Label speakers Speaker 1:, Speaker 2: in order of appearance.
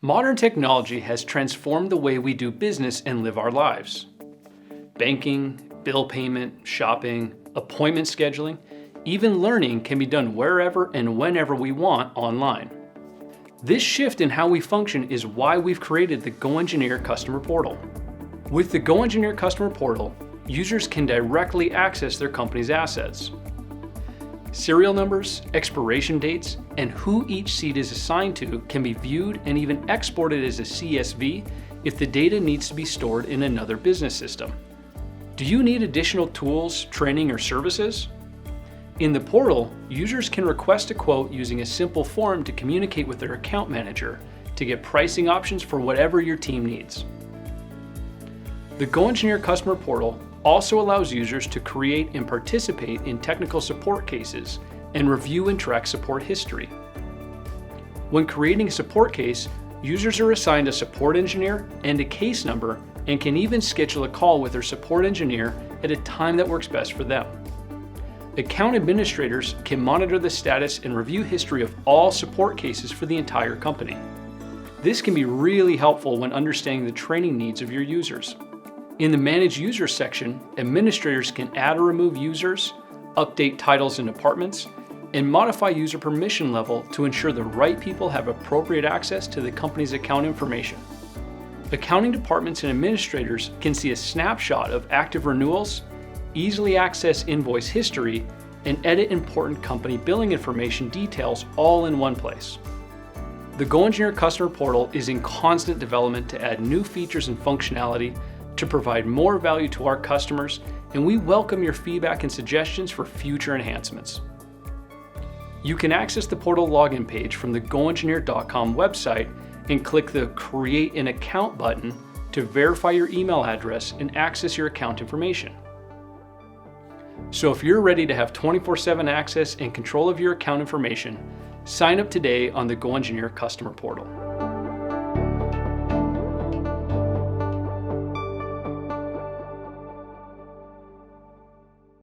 Speaker 1: Modern technology has transformed the way we do business and live our lives. Banking, bill payment, shopping, appointment scheduling, even learning can be done wherever and whenever we want online. This shift in how we function is why we've created the GoEngineer Customer Portal. With the GoEngineer Customer Portal, users can directly access their company's assets. Serial numbers, expiration dates, and who each seat is assigned to can be viewed and even exported as a CSV if the data needs to be stored in another business system. Do you need additional tools, training, or services? In the portal, users can request a quote using a simple form to communicate with their account manager to get pricing options for whatever your team needs. The GoEngineer Customer Portal also allows users to create and participate in technical support cases and review and track support history. When creating a support case, users are assigned a support engineer and a case number and can even schedule a call with their support engineer at a time that works best for them. Account administrators can monitor the status and review history of all support cases for the entire company. This can be really helpful when understanding the training needs of your users. In the Manage Users section, administrators can add or remove users, update titles and departments, and modify user permission level to ensure the right people have appropriate access to the company's account information. Accounting departments and administrators can see a snapshot of active renewals, easily access invoice history, and edit important company billing information details all in one place. The GoEngineer Customer Portal is in constant development to add new features and functionality to provide more value to our customers, and we welcome your feedback and suggestions for future enhancements. You can access the portal login page from the GoEngineer.com website and click the Create an Account button to verify your email address and access your account information. So if you're ready to have 24/7 access and control of your account information, sign up today on the GoEngineer Customer Portal.